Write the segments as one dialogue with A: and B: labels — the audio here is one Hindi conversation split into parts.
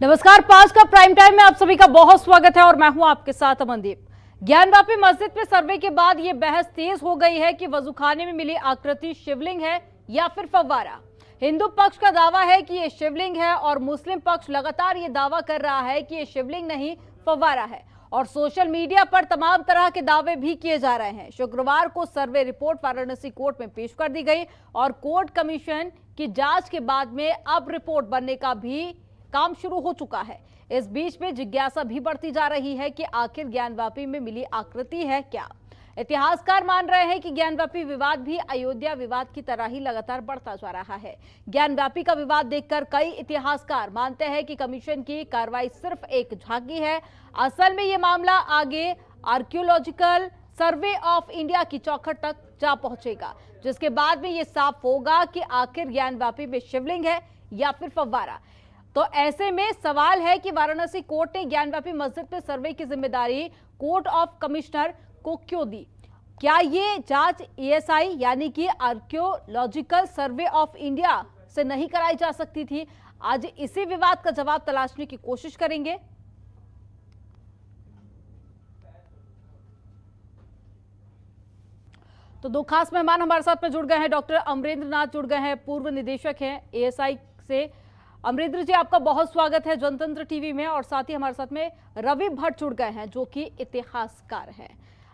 A: नमस्कार, 5 का प्राइम टाइम में आप सभी का बहुत स्वागत है और मैं हूं आपके साथ अमनदीप। ज्ञानवापी मस्जिद में सर्वे के बाद ये बहस तेज हो गई है कि वजूखाने में मिली आकृति शिवलिंग है या फिर फव्वारा। हिंदू पक्ष का दावा है कि ये शिवलिंग है और मुस्लिम पक्ष लगातार ये दावा कर रहा है कि ये शिवलिंग नहीं फव्वारा है और सोशल मीडिया पर तमाम तरह के दावे भी किए जा रहे हैं। शुक्रवार को सर्वे रिपोर्ट वाराणसी कोर्ट में पेश कर दी गई और कोर्ट कमीशन की जांच के बाद में अब रिपोर्ट बनने का भी काम शुरू हो चुका है। इस बीच में जिज्ञासा भी बढ़ती जा रही है कि आखिर ज्ञानवापी में मिली आकृति है क्या। इतिहासकार मान रहे हैं कि ज्ञानवापी विवाद भी अयोध्या विवाद की तरह ही लगातार बढ़ता जा रहा है। ज्ञानवापी का विवाद देखकर कई इतिहासकार मानते हैं कि कमीशन की कार्रवाई सिर्फ एक झांकी है। असल में ये मामला आगे आर्कियोलॉजिकल सर्वे ऑफ इंडिया की चौखट तक जा पहुंचेगा, जिसके बाद में ये साफ होगा कि आखिर ज्ञानवापी में शिवलिंग है या फिर फव्वारा। तो ऐसे में सवाल है कि वाराणसी कोर्ट ने ज्ञानवापी मस्जिद में सर्वे की जिम्मेदारी कोर्ट ऑफ कमिश्नर को क्यों दी। क्या ये जांच एएसआई यानी कि आर्कियोलॉजिकल सर्वे ऑफ इंडिया से नहीं कराई जा सकती थी? आज इसी विवाद का जवाब तलाशने की कोशिश करेंगे। तो दो खास मेहमान हमारे साथ में जुड़ गए हैं। डॉक्टर अमरेंद्र नाथ जुड़ गए हैं, पूर्व निदेशक हैं एएसआई से। अमरेंद्र जी, आपका बहुत स्वागत है जनतंत्र टीवी में। और साथ ही हमारे साथ में रवि भट्ट जुड़ गए हैं जो कि इतिहासकार हैं,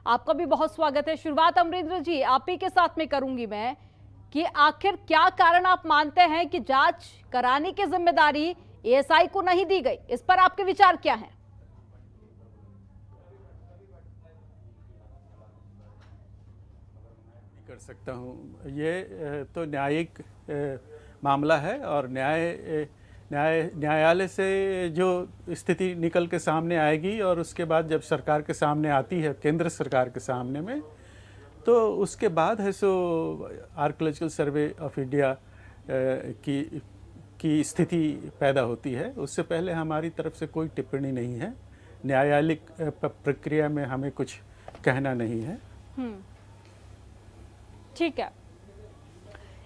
A: आपका भी बहुत स्वागत है। शुरुआत अमरेंद्र जी आप ही के साथ में करूंगी मैं कि आखिर क्या कारण आप मानते हैं कि जांच कराने की जिम्मेदारी एएसआई को नहीं दी गई, इस पर आपके विचार क्या हैं?
B: कर सकता हूँ, ये तो न्यायिक मामला है और न्यायालय से जो स्थिति निकल के सामने आएगी और उसके बाद जब सरकार के सामने आती है, केंद्र सरकार के सामने में, तो उसके बाद है सो आर्कियोलॉजिकल सर्वे ऑफ इंडिया की स्थिति पैदा होती है। उससे पहले हमारी तरफ से कोई टिप्पणी नहीं है, न्यायालयिक प्रक्रिया में हमें कुछ कहना नहीं है।
A: ठीक है,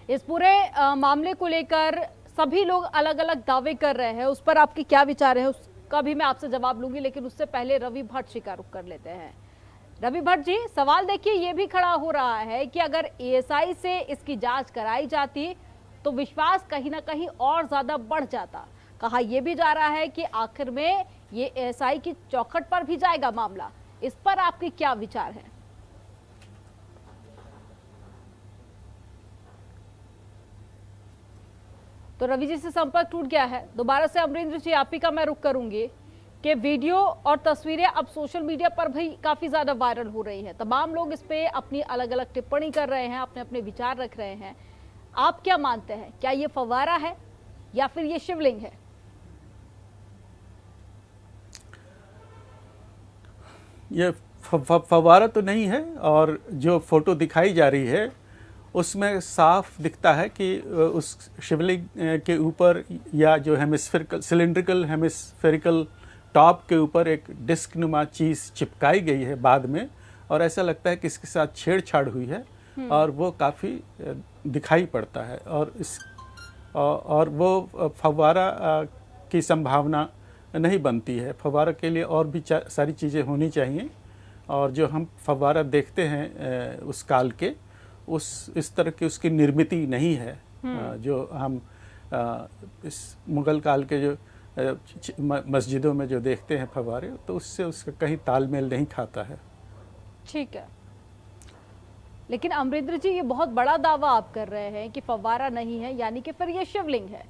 A: इस पूरे मामले को लेकर सभी लोग अलग अलग दावे कर रहे हैं, उस पर आपके क्या विचार है उसका भी मैं आपसे जवाब लूंगी, लेकिन उससे पहले रवि भट्ट जी का रुख कर लेते हैं। रवि भट्ट जी, सवाल देखिए ये भी खड़ा हो रहा है कि अगर एएसआई से इसकी जांच कराई जाती तो विश्वास कहीं ना कहीं और ज्यादा बढ़ जाता। कहा यह भी जा रहा है कि आखिर में ये एएसआई की चौखट पर भी जाएगा मामला, इस पर आपके क्या विचार है? तो रवि जी से संपर्क टूट गया है। दोबारा से अमरेंद्र जी आप ही का मैं रुख करूंगी कि वीडियो और तस्वीरें अब सोशल मीडिया पर भी काफी ज्यादा वायरल हो रही हैं। तमाम लोग इस पे अपनी अलग अलग टिप्पणी कर रहे हैं, अपने अपने विचार रख रहे हैं। आप क्या मानते हैं, क्या ये फव्वारा है या फिर ये शिवलिंग है?
B: ये फव्वारा तो नहीं है और जो फोटो दिखाई जा रही है उसमें साफ दिखता है कि उस शिवलिंग के ऊपर या जो हेमिस्फेरिकल सिलेंड्रिकल हेमिस्फेरिकल टॉप के ऊपर एक डिस्क नुमा चीज़ चिपकाई गई है बाद में, और ऐसा लगता है कि इसके साथ छेड़छाड़ हुई है और वो काफ़ी दिखाई पड़ता है। और वो फव्वारा की संभावना नहीं बनती है। फव्वारा के लिए और भी सारी चीज़ें होनी चाहिए, और जो हम फव्वारा देखते हैं उस काल के इस तरह की उसकी निर्मिति नहीं है। जो हम इस मुगल काल के जो मस्जिदों में जो देखते हैं फव्वारे, तो उससे उसका कहीं तालमेल नहीं खाता है।
A: ठीक है, लेकिन अमरेंद्र जी ये बहुत बड़ा दावा आप कर रहे हैं कि फव्वारा नहीं है, यानी कि फिर ये शिवलिंग है।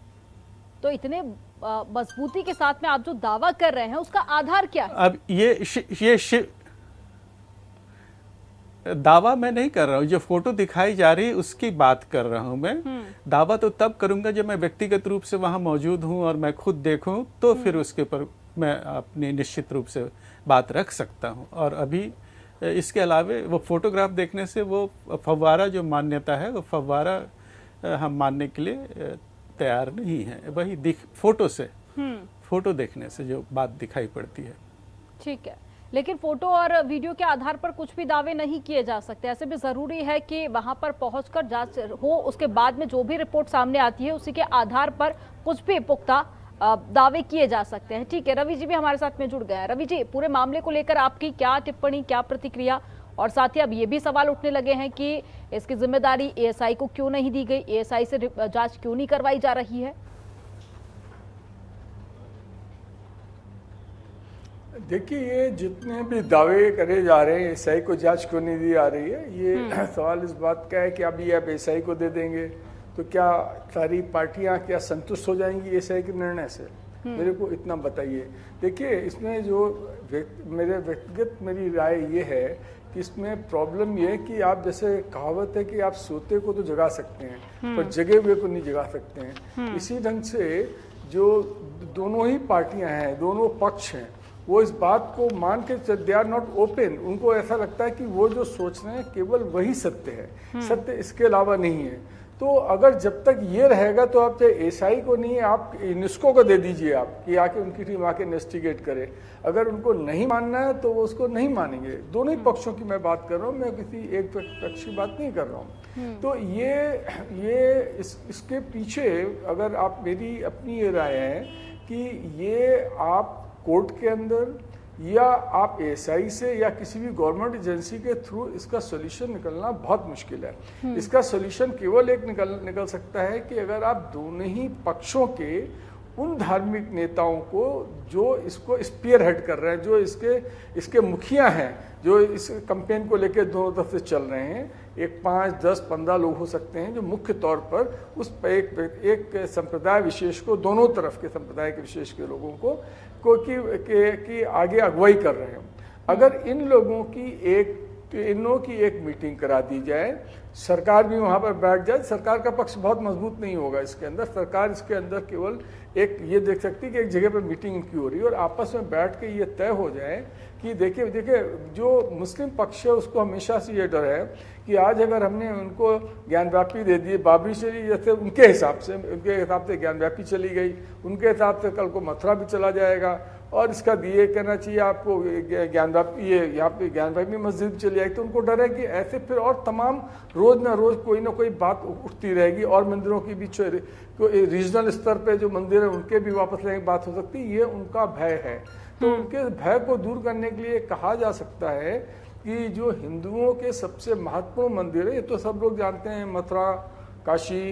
A: तो इतने मजबूती के साथ में आप जो दावा कर रहे हैं उसका आधार क्या है?
B: अब ये दावा मैं नहीं कर रहा हूँ, जो फोटो दिखाई जा रही है उसकी बात कर रहा हूँ मैं। दावा तो तब करूंगा जब मैं व्यक्तिगत रूप से वहां मौजूद हूँ और मैं खुद देखूं, तो फिर उसके ऊपर मैं अपनी निश्चित रूप से बात रख सकता हूँ। और अभी इसके अलावे वो फोटोग्राफ देखने से वो फव्वारा जो मान्यता है, वो फव्वारा हम मानने के लिए तैयार नहीं है। वही फोटो से फोटो देखने से जो बात दिखाई पड़ती है।
A: ठीक है, लेकिन फोटो और वीडियो के आधार पर कुछ भी दावे नहीं किए जा सकते। ऐसे भी जरूरी है कि वहां पर पहुंचकर जांच हो, उसके बाद में जो भी रिपोर्ट सामने आती है उसी के आधार पर कुछ भी पुख्ता दावे किए जा सकते हैं। ठीक है, रवि जी भी हमारे साथ में जुड़ गए हैं। रवि जी, पूरे मामले को लेकर आपकी क्या टिप्पणी, क्या प्रतिक्रिया? और साथ ही अब ये भी सवाल उठने लगे हैं कि इसकी जिम्मेदारी एएसआई को क्यों नहीं दी गई, एएसआई से जांच क्यों नहीं करवाई जा रही है?
C: देखिए, ये जितने भी दावे करे जा रहे हैं एएसआई को जांच क्यों नहीं दी जा रही है, ये सवाल इस बात का है कि अभी आप एएसआई को दे देंगे तो क्या सारी पार्टियां क्या संतुष्ट हो जाएंगी एएसआई के निर्णय से? मेरे को इतना बताइए। देखिए, इसमें जो मेरी राय ये है कि इसमें प्रॉब्लम ये है कि आप, जैसे कहावत है कि आप सोते को तो जगा सकते हैं पर जगे हुए को नहीं जगा सकते हैं। इसी ढंग से जो दोनों ही पार्टियां हैं, दोनों पक्ष हैं, वो इस बात को मान के दे आर नॉट ओपन। उनको ऐसा लगता है कि वो जो सोच रहे हैं केवल वही सत्य है, सत्य इसके अलावा नहीं है। तो अगर जब तक ये रहेगा तो आप चाहे एएसआई को नहीं, आप यूनेस्को को दे दीजिए आप कि आके उनकी टीम आके इन्वेस्टिगेट करे। अगर उनको नहीं मानना है तो वो उसको नहीं मानेंगे। दोनों ही पक्षों की मैं बात कर रहा हूँ, मैं किसी एक पक्ष की बात नहीं कर रहा हूँ। तो इसके पीछे अगर आप, मेरी अपनी ये राय है कि ये आप कोर्ट के अंदर या आप एएसआई से या किसी भी गवर्नमेंट एजेंसी के थ्रू इसका सॉल्यूशन निकलना बहुत मुश्किल है। इसका सॉल्यूशन केवल एक निकल सकता है कि अगर आप दोनों ही पक्षों के उन धार्मिक नेताओं को जो इसको स्पीयर हेड कर रहे हैं, जो इसके मुखिया हैं, जो इस कैंपेन को लेकर दोनों तरफ से चल रहे हैं, एक 5, 10, 15 लोग हो सकते हैं जो मुख्य तौर पर उस एक संप्रदाय विशेष को, दोनों तरफ के संप्रदाय के विशेष के लोगों को कि आगे अगुवाई कर रहे हैं। अगर इन लोगों की एक मीटिंग करा दी जाए, सरकार भी वहां पर बैठ जाए, सरकार का पक्ष बहुत मजबूत नहीं होगा इसके अंदर। सरकार इसके अंदर केवल एक ये देख सकती है कि एक जगह पर मीटिंग इनकी हो रही है और आपस में बैठ के ये तय हो जाए कि देखिए जो मुस्लिम पक्ष है उसको हमेशा से ये डर है कि आज अगर हमने उनको ज्ञानव्यापी दे दिए, बाबरी चली, जैसे उनके हिसाब से ज्ञानव्यापी चली गई, उनके हिसाब से कल को मथुरा भी चला जाएगा। और इसका ये कहना चाहिए आपको ज्ञानव्यापी, ये यहाँ पे ज्ञानव्यापी मस्जिद भी चली जाएगी। तो उनको डर है कि ऐसे फिर और तमाम रोज ना रोज कोई ना कोई बात उठती रहेगी और मंदिरों की भी रीजनल स्तर पे जो मंदिर है उनके भी वापस लेने की बात हो सकती है। ये उनका भय है। तो उनके भय को दूर करने के लिए कहा जा सकता है कि जो हिंदुओं के सबसे महत्वपूर्ण मंदिर है, ये तो सब लोग जानते हैं, मथुरा, काशी,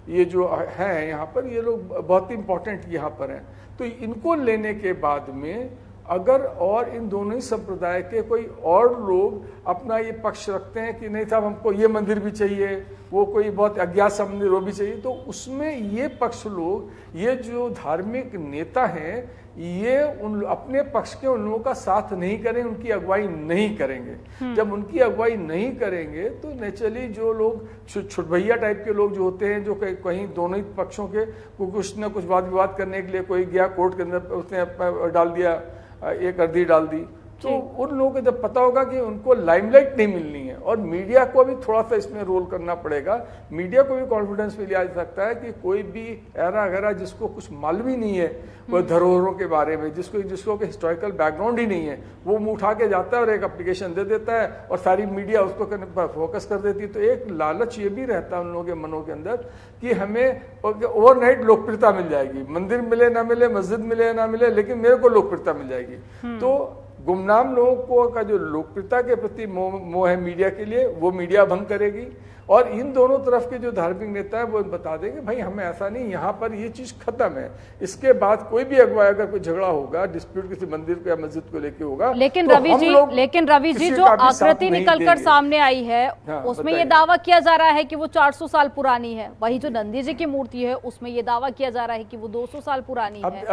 C: ये जो हैं यहाँ पर, ये लोग बहुत ही इंपॉर्टेंट यहाँ पर हैं। तो इनको लेने के बाद में अगर और इन दोनों ही संप्रदाय के कोई और लोग अपना ये पक्ष रखते हैं कि नहीं साहब हमको ये मंदिर भी चाहिए, वो कोई बहुत अज्ञात सा मंदिर वो भी चाहिए, तो उसमें ये पक्ष लोग, ये जो धार्मिक नेता हैं, ये अपने पक्ष के उन लोगों का साथ नहीं करेंगे, उनकी अगुवाई नहीं करेंगे। जब उनकी अगुवाई नहीं करेंगे तो नेचुरली जो लोग छुटभैया टाइप के लोग जो होते हैं, जो कहीं दोनों ही पक्षों के कुछ न कुछ वाद विवाद करने के लिए कोई गया कोर्ट के अंदर, उसने डाल दिया, एक अर्जी डाल दी, तो उन लोगों को जब पता होगा कि उनको लाइमलाइट नहीं मिलनी है, और मीडिया को भी थोड़ा सा इसमें रोल करना पड़ेगा। मीडिया को भी कॉन्फिडेंस में लिया जा सकता है कि कोई भी ऐरा गैरा जिसको कुछ मालूम ही नहीं है कोई धरोहरों के बारे में, जिसको हिस्टोरिकल बैकग्राउंड ही नहीं है, वो मुंह उठा के जाता है और एक एप्लीकेशन दे देता है और सारी मीडिया उसको फोकस कर देती है। तो एक लालच ये भी रहता है उन लोगों के मनों के अंदर कि हमें ओवरनाइट लोकप्रियता मिल जाएगी, मंदिर मिले ना मिले, मस्जिद मिले ना मिले, लेकिन मेरे को लोकप्रियता मिल जाएगी। तो गुमनाम लोगों को का जो लोकप्रियता के प्रति मोह है मीडिया के लिए, वो मीडिया भंग करेगी। और इन दोनों तरफ के जो धार्मिक नेता है वो बता देंगे भाई हमें ऐसा नहीं, यहाँ पर ये चीज खत्म है। इसके बाद कोई भी अगुवाई, अगर कोई झगड़ा होगा, डिस्प्यूट किसी मंदिर को या मस्जिद को लेके होगा,
A: लेकिन
C: तो
A: रवि जी जो आकृति निकलकर सामने आई है, उसमें ये दावा किया जा रहा है कि वो 400 साल पुरानी है। वही जो नंदी जी की मूर्ति है उसमें ये दावा किया जा रहा है कि वो 200 साल पुरानी है।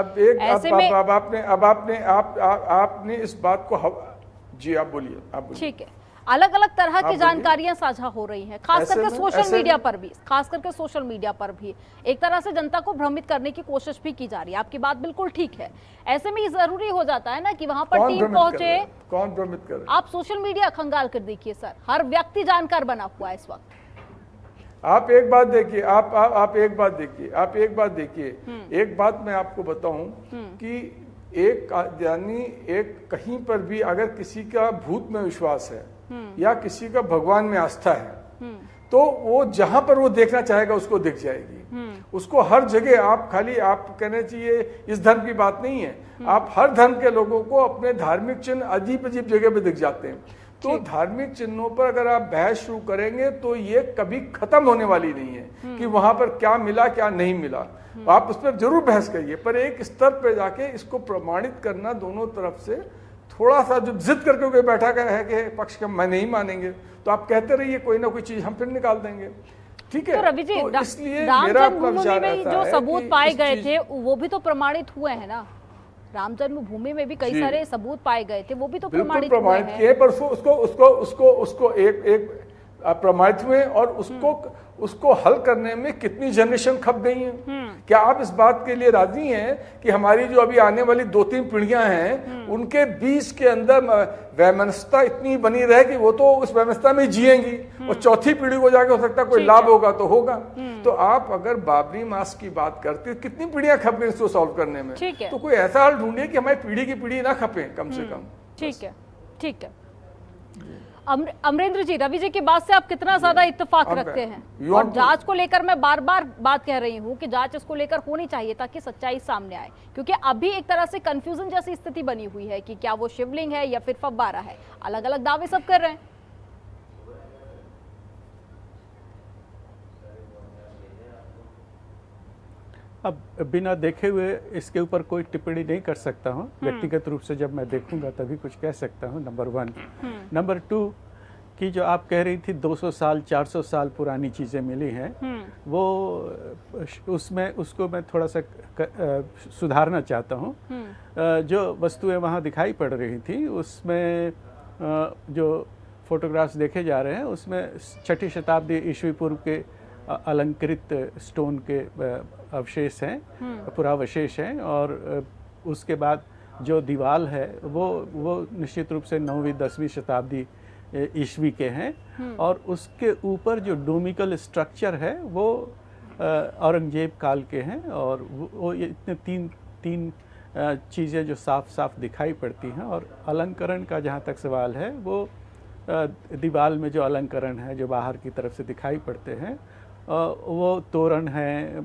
C: आपने इस बात को, जी आप बोलिए।
A: ठीक है, अलग अलग तरह की जानकारियां साझा हो रही हैं, खास करके सोशल मीडिया पर भी एक तरह से जनता को भ्रमित करने की कोशिश भी की जा रही है। आपकी बात बिल्कुल ठीक है। ऐसे में जरूरी हो जाता है ना कि वहां पर टीम पहुंचे।
C: कौन भ्रमित कर रहा है?
A: आप सोशल मीडिया खंगाल कर देखिए सर, हर व्यक्ति जानकार बना हुआ है इस वक्त।
C: आप एक बात देखिए, आप एक बात देखिए, एक बात मैं आपको बताऊं कि एक कहीं पर भी अगर किसी का भूत में विश्वास है या किसी का भगवान में आस्था है, तो वो जहां पर वो देखना चाहेगा उसको दिख जाएगी। उसको हर जगह आप खाली आप कहना चाहिए इस धर्म की बात नहीं है, आप हर धर्म के लोगों को अपने धार्मिक चिन्ह अजीब अजीब जगह पे दिख जाते हैं। तो धार्मिक चिन्हों पर अगर आप बहस शुरू करेंगे तो ये कभी खत्म होने वाली नहीं है कि वहां पर क्या मिला क्या नहीं मिला। आप उस पर जरूर बहस करिए, पर एक स्तर पे जाके इसको प्रमाणित करना दोनों तरफ से थोड़ा सा, जो जिद करके कोई बैठा है कि पक्ष का मैं नहीं मानेंगे, तो आप कहते रहिए कोई ना कोई चीज हम फिर निकाल देंगे, ठीक है।
A: तो रवि जी,
C: तो इसलिए
A: राम
C: मेरा अपना
A: जन्मभूमि
C: विचार
A: में
C: ऐसा
A: जो
C: है
A: सबूत
C: कि
A: पाए
C: इस
A: गए
C: चीज-
A: थे वो भी तो प्रमाणित हुए हैं ना। राम जन्मभूमि में भी कई
C: जी।
A: सारे सबूत पाए गए थे, वो भी तो
C: बिल्कुल
A: प्रमाणित हुए
C: प्रमाणित
A: हैं।
C: किए, पर उसको एक प्रमाणित हुए और उसको हल करने में कितनी जनरेशन खप गई हैं। क्या आप इस बात के लिए राजी हैं कि हमारी जो अभी आने वाली 2-3 पीढ़ियां हैं उनके बीच के अंदर वैमनस्यता इतनी बनी रहे कि वो तो उस वैमनस्यता में जिएंगी और चौथी पीढ़ी को जाके हो सकता है कोई लाभ होगा तो होगा। तो आप अगर बाबरी मास की बात करते हो, कितनी पीढ़ियां खप गई इसको सॉल्व करने में,
A: ठीक है।
C: तो कोई ऐसा हल ढूंढिए कि हमारी पीढ़ी की पीढ़ी ना खपे कम से कम।
A: ठीक है, ठीक है। अमरेंद्र जी, रवि जी की बात से आप कितना ज्यादा इत्तेफाक रखते हैं? और जांच को लेकर मैं बार बार बात कह रही हूं कि जांच इसको लेकर होनी चाहिए ताकि सच्चाई सामने आए, क्योंकि अभी एक तरह से कंफ्यूजन जैसी स्थिति बनी हुई है कि क्या वो शिवलिंग है या फिर फव्वारा है। अलग अलग दावे सब कर रहे हैं।
B: अब बिना देखे हुए इसके ऊपर कोई टिप्पणी नहीं कर सकता हूँ। व्यक्तिगत रूप से जब मैं देखूंगा तभी कुछ कह सकता हूँ, नंबर 1। नंबर 2 कि जो आप कह रही थी 200 साल 400 साल पुरानी चीज़ें मिली हैं, वो उसमें उसको मैं थोड़ा सा सुधारना चाहता हूँ। जो वस्तुएं वहाँ दिखाई पड़ रही थी उसमें जो फोटोग्राफ्स देखे जा रहे हैं उसमें 6ठी शताब्दी ईस्वी पूर्व के अलंकृत स्टोन के अवशेष हैं, पुरावशेष हैं। और उसके बाद जो दीवार है वो निश्चित रूप से 9वीं 10वीं शताब्दी ईस्वी के हैं। और उसके ऊपर जो डोमिकल स्ट्रक्चर है वो औरंगजेब काल के हैं। और वो ये इतने तीन चीज़ें जो साफ साफ दिखाई पड़ती हैं। और अलंकरण का जहाँ तक सवाल है, वो दीवार में जो अलंकरण है जो बाहर की तरफ से दिखाई पड़ते हैं, वो तोरण है,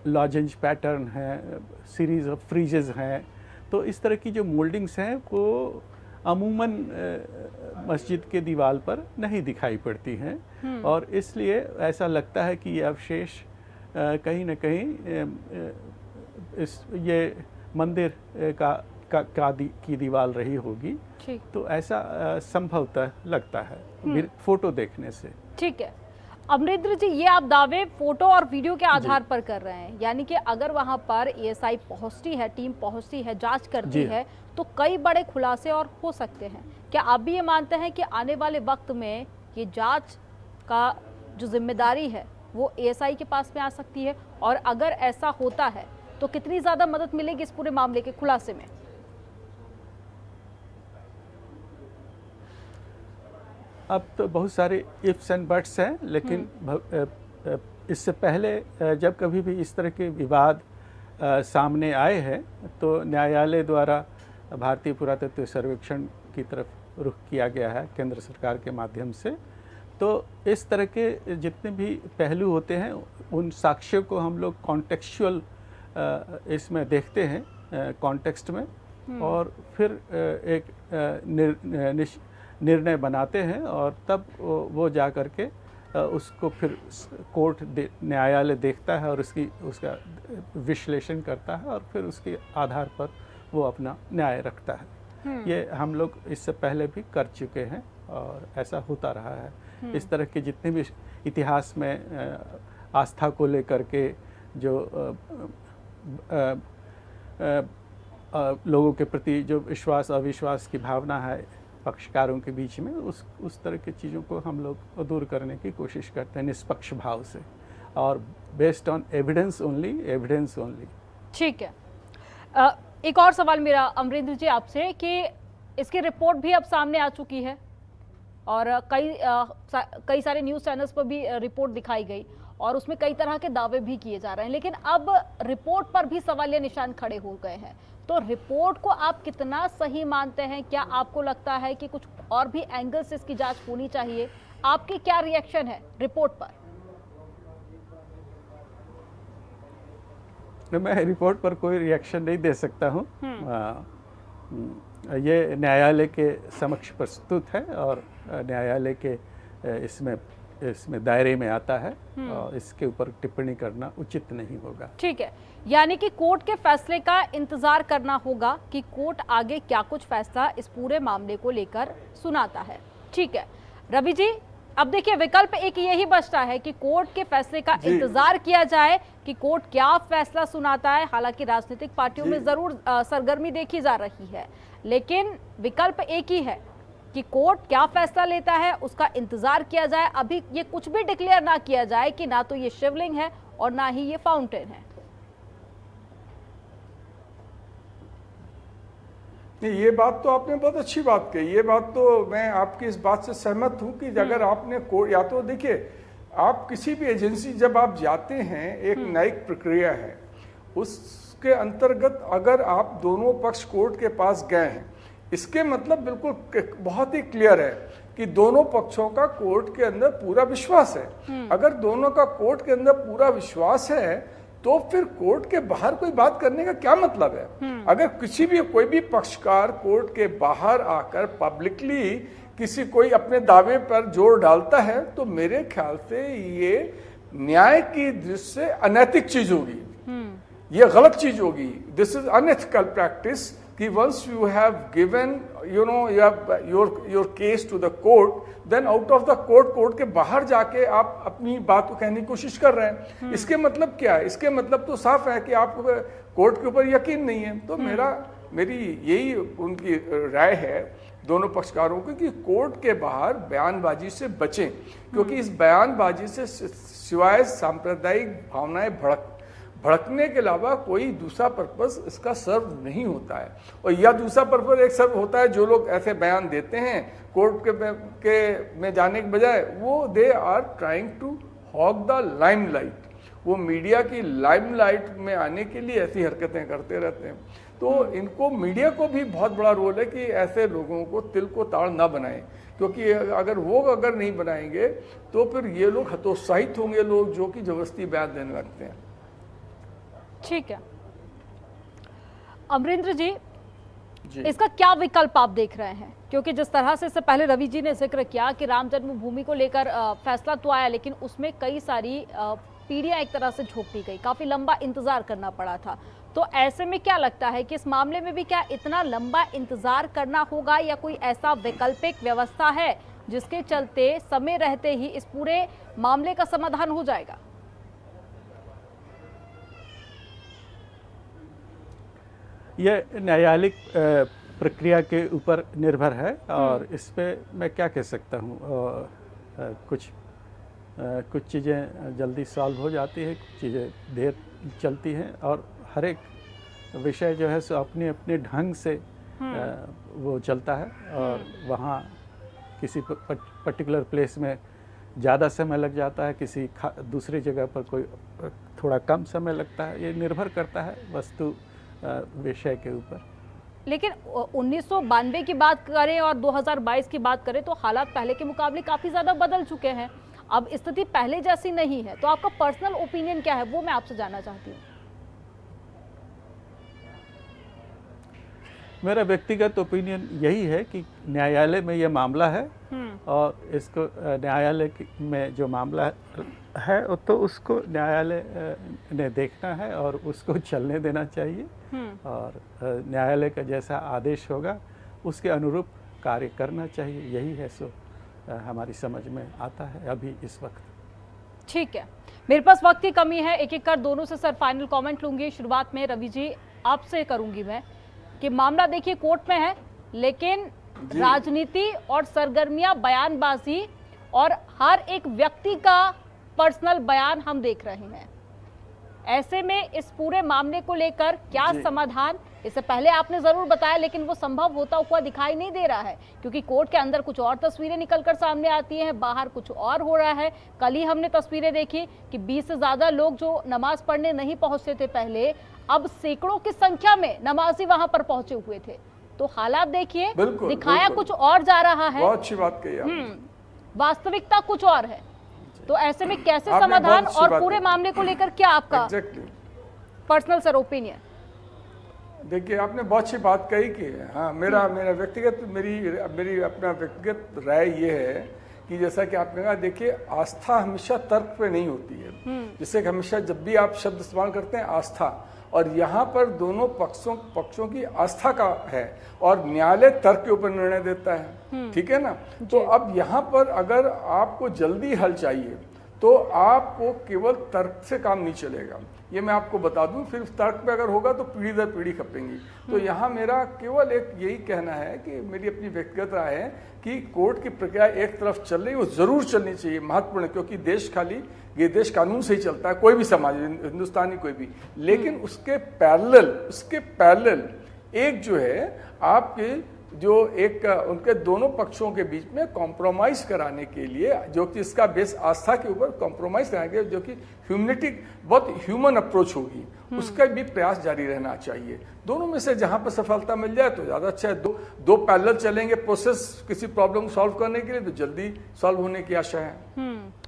B: लॉजेंज पैटर्न है, सीरीज ऑफ फ्रीजेस हैं। तो इस तरह की जो मोल्डिंग्स हैं वो अमूमन मस्जिद के दीवार पर नहीं दिखाई पड़ती हैं। और इसलिए ऐसा लगता है कि ये अवशेष कहीं न कहीं ये मंदिर की दीवार रही होगी। तो ऐसा संभवतः लगता है फोटो देखने से।
A: ठीक है अमरेंद्र जी, ये आप दावे फोटो और वीडियो के आधार पर कर रहे हैं, यानी कि अगर वहां पर एएसआई पहुंचती है, टीम पहुंचती है, जांच करती है, तो कई बड़े खुलासे और हो सकते हैं। क्या आप भी ये मानते हैं कि आने वाले वक्त में ये जांच का जो जिम्मेदारी है वो एएसआई के पास में आ सकती है? और अगर ऐसा होता है तो कितनी ज्यादा मदद मिलेगी इस पूरे मामले के खुलासे में?
B: अब तो बहुत सारे इफ्स एंड बट्स हैं, लेकिन इससे पहले जब कभी भी इस तरह के विवाद सामने आए हैं तो न्यायालय द्वारा भारतीय पुरातत्व सर्वेक्षण की तरफ रुख किया गया है केंद्र सरकार के माध्यम से। तो इस तरह के जितने भी पहलू होते हैं उन साक्ष्यों को हम लोग कॉन्टेक्चुअल इसमें देखते हैं, कॉन्टेक्स्ट में, और फिर एक निर्णय बनाते हैं। और तब वो जा कर के उसको फिर कोर्ट न्यायालय देखता है और उसका विश्लेषण करता है और फिर उसके आधार पर वो अपना न्याय रखता है। ये हम लोग इससे पहले भी कर चुके हैं और ऐसा होता रहा है। इस तरह के जितने भी इतिहास में आस्था को लेकर के जो लोगों के प्रति जो विश्वास अविश्वास की भावना है पक्षकारों के बीच में, उस तरह की चीज़ों को हम लोग दूर करने की कोशिश करते हैं निष्पक्ष भाव से और बेस्ड ऑन एविडेंस ओनली। ठीक
A: है। एक और सवाल मेरा अमरेंद्र जी आपसे कि इसकी रिपोर्ट भी अब सामने आ चुकी है और कई सारे न्यूज़ चैनल्स पर भी रिपोर्ट दिखाई गई और उसमें कई तरह के दावे भी किए जा रहे हैं, लेकिन अब रिपोर्ट पर भी सवालिया निशान खड़े हो गए हैं। तो रिपोर्ट को आप कितना सही मानते हैं? क्या आपको लगता है कि कुछ और भी एंगल से इसकी जांच होनी चाहिए? आपकी क्या रिएक्शन है रिपोर्ट पर?
B: मैं रिपोर्ट पर कोई रिएक्शन नहीं दे सकता हूँ। ये न्यायालय के समक्ष प्रस्तुत है और न्यायालय के इसमें दायरे में आता है और इसके ऊपर टिप्पणी करना उचित नहीं होगा।
A: ठीक है, यानी कि कोर्ट के फैसले का इंतजार करना होगा कि कोर्ट आगे क्या कुछ फैसला इस पूरे मामले को लेकर सुनाता है। ठीक है रवि जी, अब देखिए विकल्प एक यही बचता है कि कोर्ट के फैसले का इंतजार किया जाए कि कोर्ट क्या फैसला सुनाता है। हालांकि राजनीतिक पार्टियों में जरूर सरगर्मी देखी जा रही है, लेकिन विकल्प एक ही है कि कोर्ट क्या फैसला लेता है उसका इंतजार किया जाए। अभी ये कुछ भी डिक्लेयर ना किया जाए कि ना तो ये शिवलिंग है और ना ही ये फाउंटेन है।
C: नहीं, ये बात तो आपने बहुत अच्छी बात कही। ये बात तो मैं आपकी इस बात से सहमत हूं कि अगर आपने कोर्ट, या तो देखिए आप किसी भी एजेंसी जब आप जाते हैं, एक न्यायिक प्रक्रिया है, उसके अंतर्गत अगर आप दोनों पक्ष कोर्ट के पास गए हैं, इसके मतलब बिल्कुल बहुत ही क्लियर है कि दोनों पक्षों का कोर्ट के अंदर पूरा विश्वास है। अगर दोनों का कोर्ट के अंदर पूरा विश्वास है तो फिर कोर्ट के बाहर कोई बात करने का क्या मतलब है। अगर कोई भी पक्षकार कोर्ट के बाहर आकर पब्लिकली कोई अपने दावे पर जोर डालता है तो मेरे ख्याल से ये न्याय की दृष्टि से अनैतिक चीज होगी, ये गलत चीज होगी। दिस इज अनएथिकल प्रैक्टिस कि once you have given your case to the court, then out of the court के बाहर जाके आप अपनी बात को कहने की कोशिश कर रहे हैं। इसके मतलब क्या है? इसके मतलब तो साफ है कि आपको कोर्ट के ऊपर यकीन नहीं है। तो मेरी यही उनकी राय है दोनों पक्षकारों की कि कोर्ट के बाहर बयानबाजी से बचें, क्योंकि इस बयानबाजी से सिवाय सांप्रदायिक भावनाएं भड़कने के अलावा कोई दूसरा पर्पस इसका सर्व नहीं होता है। और या दूसरा पर्पस एक सर्व होता है, जो लोग ऐसे बयान देते हैं कोर्ट में जाने के बजाय, वो they are trying to hog the limelight, वो मीडिया की लाइमलाइट में आने के लिए ऐसी हरकतें करते रहते हैं। तो इनको, मीडिया को भी बहुत बड़ा रोल है कि ऐसे लोगों को तिल को ताड़ ना बनाएं, क्योंकि अगर नहीं बनाएंगे तो फिर ये लोग हतोत्साहित होंगे, लोग जो कि जबरदस्ती बयान देने लगते हैं।
A: ठीक है अमरिंदर जी, इसका क्या विकल्प आप देख रहे हैं? क्योंकि जिस तरह से इससे पहले रवि जी ने जिक्र किया कि राम जन्मभूमि को लेकर फैसला तो आया, लेकिन उसमें कई सारी पीढ़ियां एक तरह से झोंक दी गई, काफी लंबा इंतजार करना पड़ा था। तो ऐसे में क्या लगता है कि इस मामले में भी क्या इतना लंबा इंतजार करना होगा, या कोई ऐसा वैकल्पिक व्यवस्था है जिसके चलते समय रहते ही इस पूरे मामले का समाधान हो जाएगा?
B: यह न्यायालयिक प्रक्रिया के ऊपर निर्भर है और इस पे मैं क्या कह सकता हूँ। कुछ चीज़ें जल्दी सॉल्व हो जाती है, कुछ चीज़ें देर चलती हैं, और हर एक विषय जो है सो अपने अपने ढंग से वो चलता है। और वहाँ किसी पर्टिकुलर प्लेस में ज़्यादा समय लग जाता है, किसी दूसरी जगह पर कोई थोड़ा कम समय लगता है। ये निर्भर करता है वस्तु विषय के ऊपर।
A: लेकिन 1992 की बात करें और 2022 की बात करें तो हालात पहले के मुकाबले काफ़ी ज़्यादा बदल चुके हैं। अब स्थिति पहले जैसी नहीं है। तो आपका पर्सनल ओपिनियन क्या है, वो मैं आपसे जानना चाहती हूँ।
B: मेरा व्यक्तिगत ओपिनियन यही है कि न्यायालय में यह मामला है और इसको न्यायालय में जो मामला है तो उसको न्यायालय ने देखना है और उसको चलने देना चाहिए और न्यायालय का जैसा आदेश होगा उसके अनुरूप कार्य करना चाहिए। यही है सो हमारी समझ में आता है अभी इस वक्त।
A: ठीक है, मेरे पास वक्त की कमी है, एक एक कर दोनों से सर फाइनल कमेंट लूंगी। शुरुआत में रवि जी आपसे करूंगी मैं कि मामला देखिए कोर्ट में है, लेकिन राजनीति और सरगर्मियां, बयानबाजी और हर एक व्यक्ति का पर्सनल बयान हम देख रहे हैं। ऐसे में इस पूरे मामले को लेकर क्या समाधान, इससे पहले आपने जरूर बताया, लेकिन वो संभव होता हुआ दिखाई नहीं दे रहा है, क्योंकि कोर्ट के अंदर कुछ और तस्वीरें निकलकर सामने आती हैं, बाहर कुछ और हो रहा है। कल ही हमने तस्वीरें देखी कि 20 से ज्यादा लोग जो नमाज पढ़ने नहीं पहुंचते थे पहले, अब सैकड़ों की संख्या में नमाजी वहां पर पहुंचे हुए थे। तो हालात देखिए, दिखाया कुछ और जा रहा है।
C: बहुत अच्छी बात कही आपने।
A: वास्तविकता कुछ और है। तो ऐसे में कैसे
C: आपने
A: समाधान
C: बहुत अच्छी
A: और
C: बात
A: पूरे
C: कही।
A: मामले को लेकर क्या आपका
C: एग्जैक्टली
A: पर्सनल सर ओपिनियन?
C: देखिए, आपने बहुत अच्छी बात कही कि हाँ, मेरा व्यक्तिगत मेरी अपना व्यक्तिगत राय ये है कि जैसा कि आपने कहा, देखिए आस्था हमेशा तर्क पे नहीं होती है। जैसे कि हमेशा जब भी आप शब्द इस्तेमाल करते हैं आस्था, और यहाँ पर दोनों पक्षों की आस्था का है और न्यायालय तर्क के ऊपर निर्णय देता है, ठीक है ना। तो अब यहाँ पर अगर आपको जल्दी हल चाहिए तो आपको केवल तर्क से काम नहीं चलेगा, ये मैं आपको बता दूं। फिर तर्क पे अगर होगा तो पीढ़ी दर पीढ़ी खपेंगी। तो यहाँ मेरा केवल एक यही कहना है कि मेरी अपनी व्यक्तिगत राय है कि कोर्ट की प्रक्रिया एक तरफ चल रही है, वो जरूर चलनी चाहिए, महत्वपूर्ण है, क्योंकि ये देश कानून से ही चलता है, कोई भी समाज, हिंदुस्तानी कोई भी। लेकिन उसके पैरेलल एक जो है आपके जो एक उनके दोनों पक्षों के बीच में कॉम्प्रोमाइज कराने के लिए, जो कि इसका बेस आस्था के ऊपर कॉम्प्रोमाइज कराएंगे, जो कि ह्यूमनिटी बहुत ह्यूमन अप्रोच होगी, उसका भी प्रयास जारी रहना चाहिए। दोनों में से जहां पर सफलता मिल जाए तो ज्यादा अच्छा है। दो पैरेलल चलेंगे प्रोसेस किसी प्रॉब्लम को सॉल्व करने के लिए, तो जल्दी सॉल्व होने की आशा है।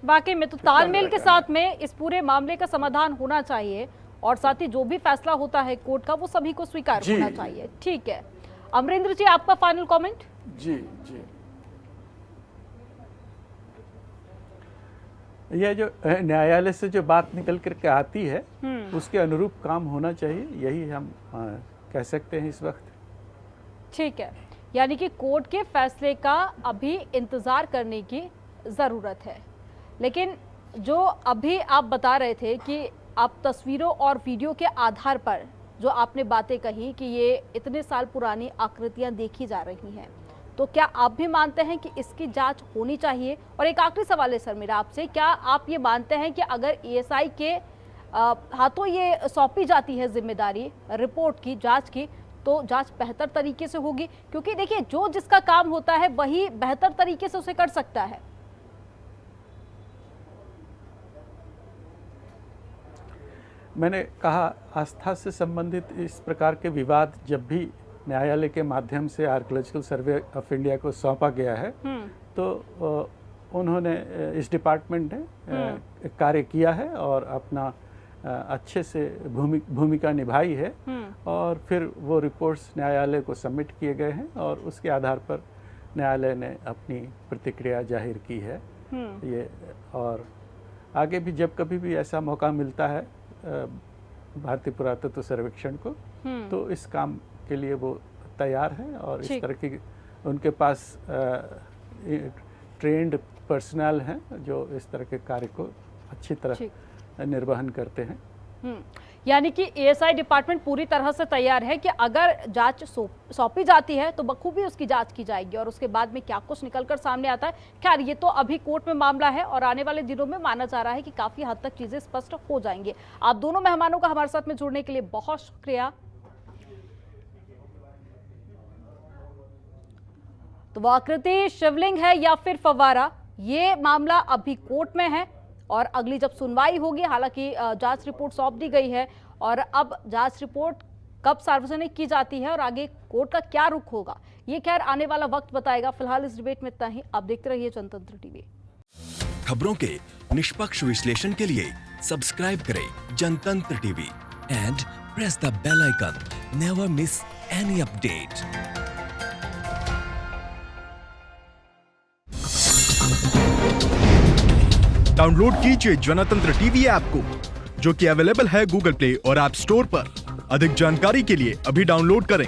A: वाकई में तो तालमेल के साथ में इस पूरे मामले का समाधान होना चाहिए, और साथ ही जो भी फैसला होता है कोर्ट का वो सभी को स्वीकार होना चाहिए। ठीक है अमरेंद्र जी, आपका फाइनल कमेंट?
C: जी,
B: यह जो न्यायालय से जो बात निकल करके आती है उसके अनुरूप काम होना चाहिए, यही हम कह सकते हैं इस वक्त।
A: ठीक है, यानी कि कोर्ट के फैसले का अभी इंतजार करने की ज़रूरत है। लेकिन जो अभी आप बता रहे थे कि आप तस्वीरों और वीडियो के आधार पर जो आपने बातें कही कि ये इतने साल पुरानी आकृतियां देखी जा रही हैं, तो क्या आप भी मानते हैं कि इसकी जांच होनी चाहिए? और एक आखिरी सवाल है सर मेरा आपसे, क्या आप ये मानते हैं कि अगर एएसआई के हाथों ये सौंपी जाती है जिम्मेदारी रिपोर्ट की, जांच की, तो जांच बेहतर तरीके से होगी? क्योंकि देखिए जो जिसका काम होता है वही बेहतर तरीके से उसे कर सकता है।
B: मैंने कहा, आस्था से संबंधित इस प्रकार के विवाद जब भी न्यायालय के माध्यम से आर्कियोलॉजिकल सर्वे ऑफ इंडिया को सौंपा गया है, तो उन्होंने इस डिपार्टमेंट ने कार्य किया है और अपना अच्छे से भूमिका निभाई है, और फिर वो रिपोर्ट्स न्यायालय को सबमिट किए गए हैं और उसके आधार पर न्यायालय ने अपनी प्रतिक्रिया जाहिर की है। ये और आगे भी जब कभी भी ऐसा मौका मिलता है भारतीय पुरातत्व सर्वेक्षण को, तो इस काम के लिए वो तैयार है, और इस तरह की उनके पास ट्रेंड पर्सनल हैं जो इस तरह के कार्य को अच्छी तरह निर्वहन करते हैं।
A: यानी कि एएसआई डिपार्टमेंट पूरी तरह से तैयार है कि अगर जांच सौंपी जाती है तो बखूबी उसकी जांच की जाएगी, और उसके बाद में क्या कुछ निकलकर सामने आता है, खैर ये तो अभी कोर्ट में मामला है और आने वाले दिनों में माना जा रहा है कि काफी हद तक चीजें स्पष्ट हो जाएंगी। आप दोनों मेहमानों का हमारे साथ में जुड़ने के लिए बहुत शुक्रिया। तो वो आकृति शिवलिंग है या फिर फव्वारा, ये मामला अभी कोर्ट में है और अगली जब सुनवाई होगी, हालांकि जांच रिपोर्ट सौंप दी गई है, और अब जांच रिपोर्ट कब सार्वजनिक की जाती है और आगे कोर्ट का क्या रुख होगा, ये खैर आने वाला वक्त बताएगा। फिलहाल इस डिबेट में इतना ही। आप देखते रहिए जनतंत्र टीवी।
D: खबरों के निष्पक्ष विश्लेषण के लिए सब्सक्राइब करें Jantantra TV and press the bell icon. Never miss any update.
E: Download कीजिए जनतंत्र टीवी ऐप को, जो कि अवेलेबल है गूगल प्ले और ऐप स्टोर पर। अधिक जानकारी के लिए अभी डाउनलोड करें।